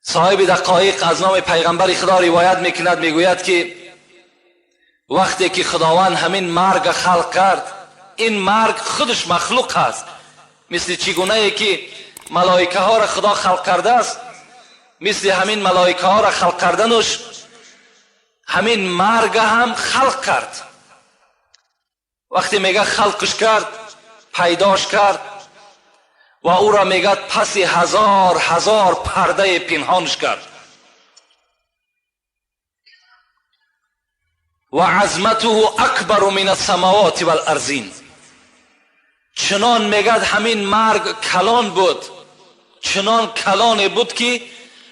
صاحب دقایق از نام پیغمبر خدا روایت میکند، میگوید که وقتی که خداوند همین مرگ خلق کرد، این مرگ خودش مخلوق است. مثل چگونه که ملائکه ها را خدا خلق کرده است، مثل همین ملائکه ها را خلق کردنش همین مرگ هم خلق کرد. وقتی میگه خلقش کرد، پیداش کرد و او را میگه پس هزار پرده پنهانش کرد. و عظمته اکبر من السماوات والارضین. چنان میگد همین مرگ کلان بود، چنان کلان بود که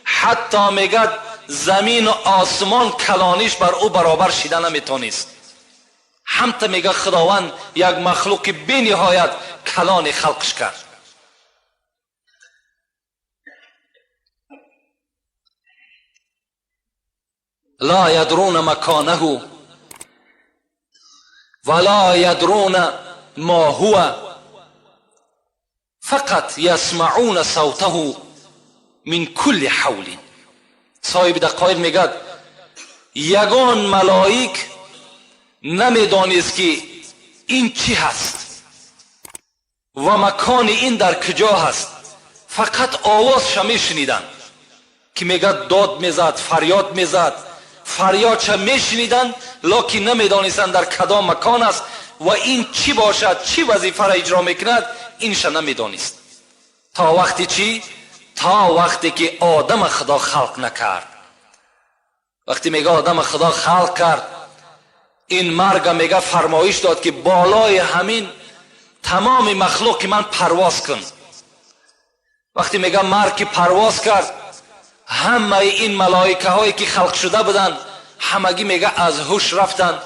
حتی میگد زمین و آسمان کلانیش بر او برابر شده نمیتونست. همتا میگه خداوند یک مخلوق بی نهایت کلان خلقش کرد. لا یدرون مکانه ولا یدرون ما هو فقط یسمعون صوته من کل حول. صاحب دقایق میگد یگان ملائک نمیدانست که این چی هست و مکان این در کجا هست، فقط آوازش میشنیدن که میگد داد میزد، فریاد میزد، فریادش میشنیدن، لکن نمیدانستند در کدام مکان است و این چی باشد، چی وظیفه را اجرا میکند، اینش نمیدانست. تا وقتی چی؟ تا وقتی که آدم خدا خلق نکرد. وقتی میگه آدم خدا خلق کرد، این مرگ میگه فرمایش داد که بالای همین تمام مخلوق من پرواز کن. وقتی میگه مرگ که پرواز کرد، همه این ملائکه هایی که خلق شده بودن همگی میگه از هوش رفتن.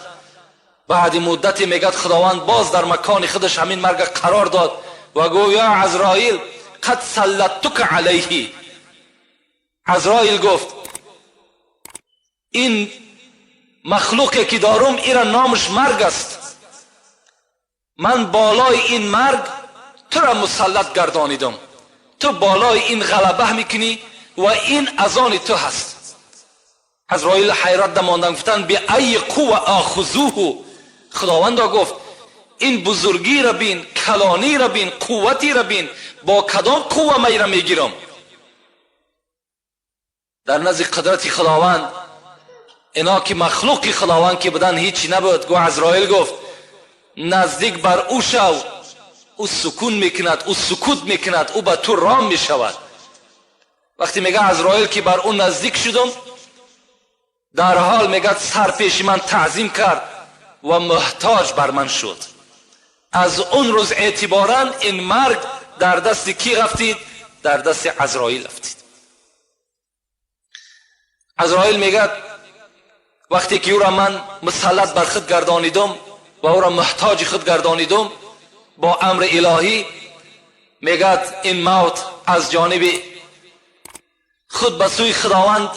بعد مدتی میگه خداوند باز در مکان خودش همین مرگ قرار داد و گفت یا عزرائیل قد سلطتک علیه. عزرائیل گفت این مخلوقی که دارم ایرا نامش مرگ است، من بالای این مرگ تو را مسلط گردانیدم، تو بالای این غلبه میکنی و این از آن تو هست. عزرائیل حیرت ماندن، گفتن به ای قوه آخذوه. خداوند گفت این بزرگی را بین، کلانی را بین، قوتی را بین، با کدام قوه می را میگیرم؟ در نزد قدرت خداوند اینا که مخلوق خداوند که بدن هیچی نبود. گو عزرائیل گفت نزدیک بر او شو، او سکون میکند، او سکوت میکند، او به تو رام میشود. وقتی میگه عزرائیل که بر او نزدیک شدم، در حال میگه سر پیش من تعظیم کرد و محتاج بر من شد. از اون روز اعتبارا این مرگ در دست کی رفتید؟ در دست عزرائیل رفتید. عزرائیل میگه وقتی که او را من مسلط بر خود گردانیدم و او را محتاج خود گردانیدم، با امر الهی میگه این موت از جانب خود به سوی خداوند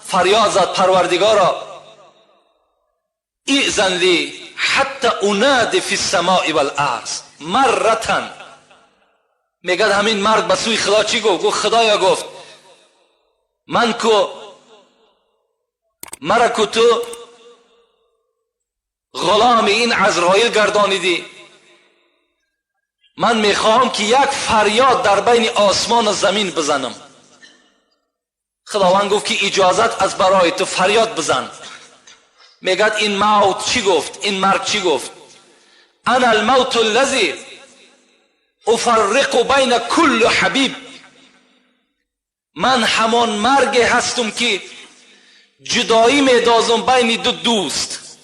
فریاد زد، پروردگارا ایذن لی حتی انادی فی السماء والارض مرتن. میگه همین مرگ به سوی خدا چی گفت؟ گفت خدایا گفت من کو مرا کو تو غلام این عزرائیل گردانیدی، من میخواهم که یک فریاد در بین آسمان و زمین بزنم. خداوند گفت که اجازت از برای تو فریاد بزن. میگه این موت چی گفت؟ این مرگ چی گفت؟ انا الموت الذی افرق بین کل حبیب. من همان مرگ هستم که جدایی میدازم بین دو دوست،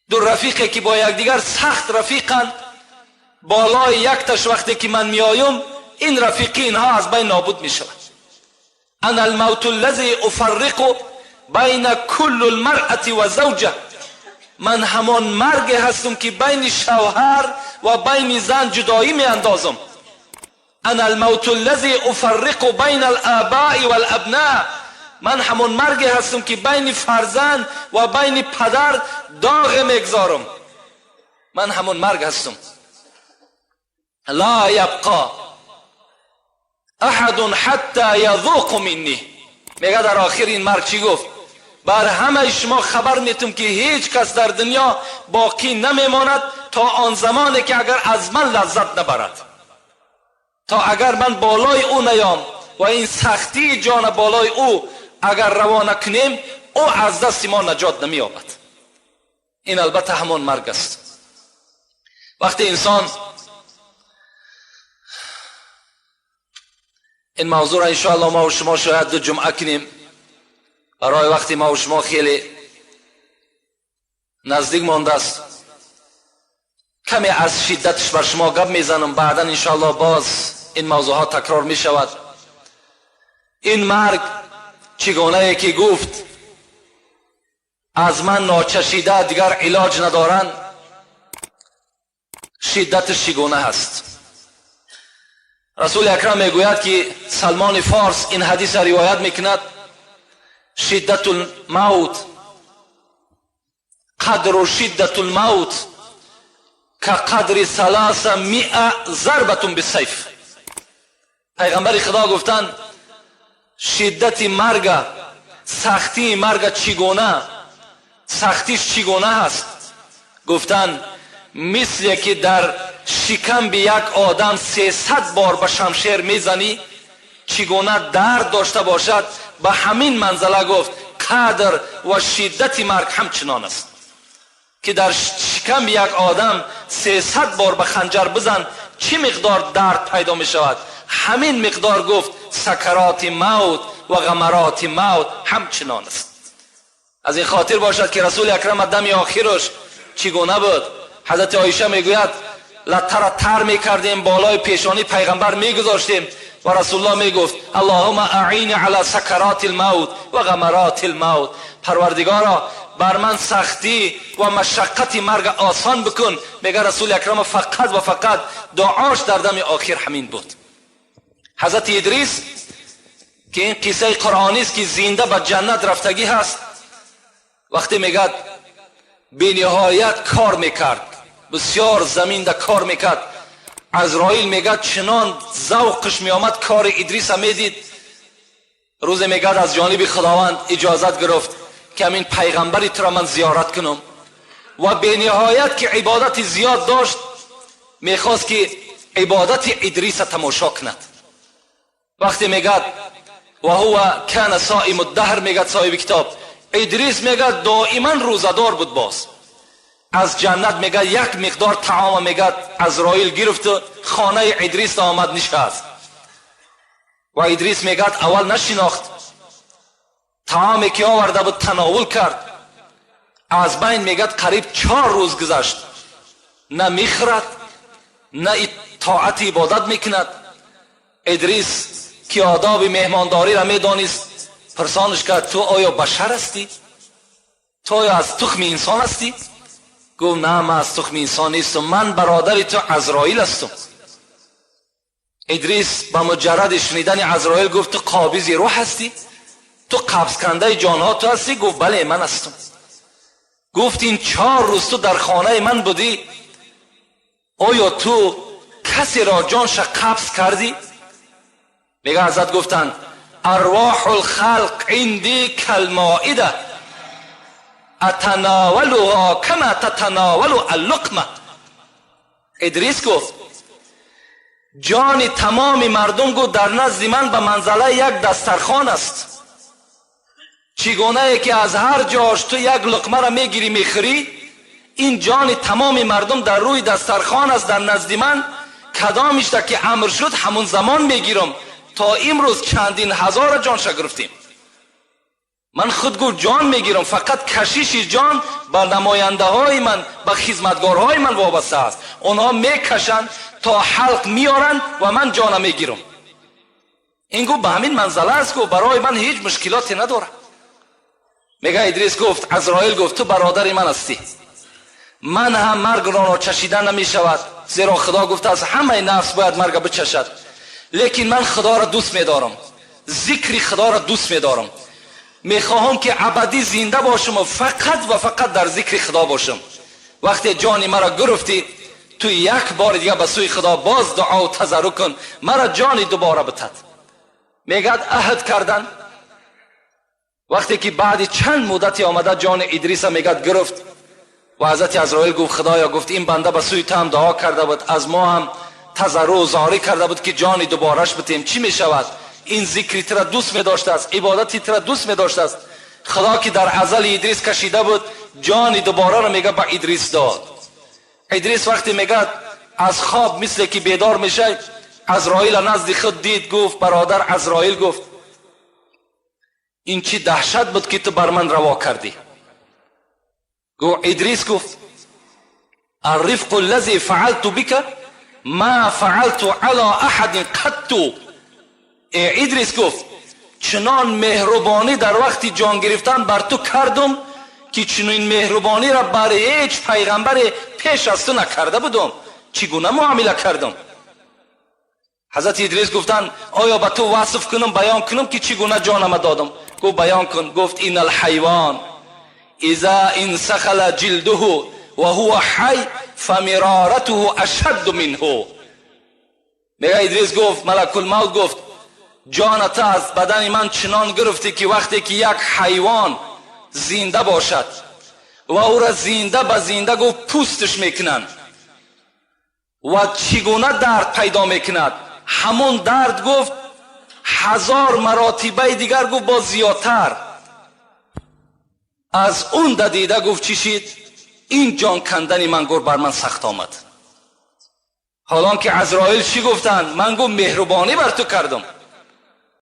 دو رفیقی که با یکدیگر سخت رفیقند. بالای یک تاش وقتی که من میایم این رفیقی اینها از بین نابود میشود. انا الموت الذی افرق بین کل المرأة و زوجه. من همان مرگ هستم که بین شوهر و بین زن جدایی می اندازم. انا الموت الذی افرق بین الآباء والابناء. من همان مرگ هستم که بین فرزند و بین پدر داغ میگذارم. من همان مرگ هستم. لا یبقى احد حتی یذوق منی. میگه در آخر این مرگ چی گفت؟ بر همه شما خبر میتم که هیچ کس در دنیا باقی نمیماند تا آن زمانی که اگر از من لذت نبرد، تا اگر من بالای او نیام و این سختی جان بالای او اگر روانه کنیم، او از دست ما نجات نمییابد. این البته همون مرگ است. وقتی انسان این موضوع را انشاءالله ما و شما شاید 2 جمعه کنیم، برای وقتی ما و شما خیلی نزدیک مانده است. کمی از شدتش بر شما گپ میزنم، بعدا انشاءالله باز این موضوع ها تکرار می شود. این مرگ چگونه که گفت از من ناچشیده دیگر علاج ندارند، شدتش چگونه هست؟ رسول اکرم میگوید که سلمان فارس این حدیث را روایت میکند: شدت الموت قدر شدت الموت که قدر 300 ضربة بالسیف. پیغمبر خدا گفتند شدت مرگ، سختی مرگ چگونه، سختیش چگونه هست؟ گفتند مثل که در شکم به یک آدم 300 بار به شمشیر میزنی چگونه درد داشته باشد، به همین منزله گفت قدر و شدت مرگ همچنان است که در شکم یک آدم 300 بار به خنجر بزن چه مقدار درد پیدا می شود، همین مقدار گفت سکرات موت و غمرات موت همچنان است. از این خاطر باشد که رسول اکرم دم آخرش چگونه بود؟ حضرت عایشه میگوید لطه را تر میکردیم، بالای پیشانی پیغمبر میگذاشتیم و رسول الله میگفت اللهم اعین علی سکرات الموت و غمرات الموت. پروردگارا بر من سختی و مشقت مرگ آسان بکن. میگه رسول اکرم فقط و فقط دعاش در دم آخر همین بود. حضرت ادریس که این قصه قرآنی است که زنده به جنت رفتگی هست، وقتی میگه بی نهایت کار میکرد، بسیار زمین در کار میکرد، عزرائیل میگه چنان ذوقش میآمد کار ادریس میدید. روز میگه از جانب خداوند اجازت گرفت که همین پیغمبری تو را من زیارت کنم و بی نهایت که عبادت زیاد داشت، میخواست که عبادت ادریس تماشا کند. وقتی میگه و هو کان صائم الدهر، میگه صاحب کتاب ادریس میگه دائما روزدار بود. باز از جنت میگه یک مقدار طعام میگه عزرائیل گرفت خانه ادریس آمد نشست و ادریس میگه اول نشناخت، طعامی که آورده بود تناول کرد. از بین میگه قریب 4 روز گذشت، نه میخورد نه طاعت عبادت میکند. ادریس که آداب مهمانداری را میدانست پرسانش کرد تو آیا بشر هستی؟ تو آیا از تخم انسان هستی؟ گفت نه من از تخم انسان نیستم، من برادر تو عزرائیل هستم. ادریس با مجرد شنیدن عزرائیل گفت تو قابض روح هستی؟ تو قبض کننده جانها تو هستی؟ گفت بله من هستم. گفت این 4 روز تو در خانه من بودی، آیا تو کسی را جانش قبض کردی؟ میگه حضرت گفتند ارواح الخلق عندي كالمائده اتناولها كما تتناول اللقمه. ادریس گفت جان تمام مردم گو در نزد من به منزله یک دسترخوان است. چگونه که از هر جاش تو یک لقمه را میگیری میخوری، این جان تمام مردم در روی دسترخوان است در نزد من. کدامش تا که امر شد همون زمان میگیرم. تا امروز چندین هزار جانش گرفتیم. من خود گو جان میگیرم، فقط کشیش جان به نماینده های من، به خدمتگارهای من وابسته است. اونها میکشن تا حلق میارن و من جانم میگیرم. این گو به همین منزله است گو برای من هیچ مشکلاتی نداره. میگه ادریس گفت عزرائیل گفت تو برادر من هستی، من هم مرگ را چشیدن نمی شود، زیرا خدا گفته از همه نفس باید مرگ بچشد. لیکن من خدا را دوست می‌دارم، ذکر خدا را دوست می‌دارم، می‌خواهم که ابدی زنده باشم و فقط در ذکر خدا باشم. وقتی جان مرا گرفتی تو یک بار دیگه به سوی خدا باز دعا و تضرع کن، مرا جان دوباره بتد. میگه عهد کردن وقتی که بعد چند مدتی آمده جان ادریس میگد گرفت و حضرت عزرائیل گفت خدایا، گفت این بنده به سوی تو هم دعا کرده بود، از ما هم تضرع و زاری کرده بود که جان دوبارش بتیم، چی می شود؟ این ذکری تر دوست می داشته است، عبادتی تر دوست می داشته است. خدا که در ازل ادریس کشیده بود جان دوباره رو میگه به ادریس داد. ادریس وقتی میگه از خواب مثل که بیدار میشه، عزرائیل نزد خود دید، گفت برادر عزرائیل، گفت این چی دهشت بود که تو بر من روا کردی. گفت ادریس گفت الرفق الذي فعلت بك ما فعلت على احد قط. ادریس گفت چنان مهربانی در وقت جان گرفتن بر تو کردم که چنین مهربانی را برای هیچ پیغمبر پیش از تو نکرده بودم. چگونه معامله کردم؟ حضرت ادریس گفتن آیا به تو وصف کنم، بیان کنم که چگونه جانم دادم؟ گفت بیان کن. گفت این الحیوان اذا انسخل جلده و هو حی فمرارته اشد منه. میگه ادریس گفت ملک الموت گفت جانت از بدن من چنان گرفتی که وقتی که یک حیوان زنده باشد و او را زنده به زنده گفت پوستش میکنند و چگونه درد پیدا میکند، همون درد گفت 1000 مراتبه دیگر گفت با زیادتر از اون دیده. گفت چی شد؟ این جان کندن من گفت بر من سخت آمد. حالان که عزرائیل چی گفتن؟ من گفت مهربانی بر تو کردم.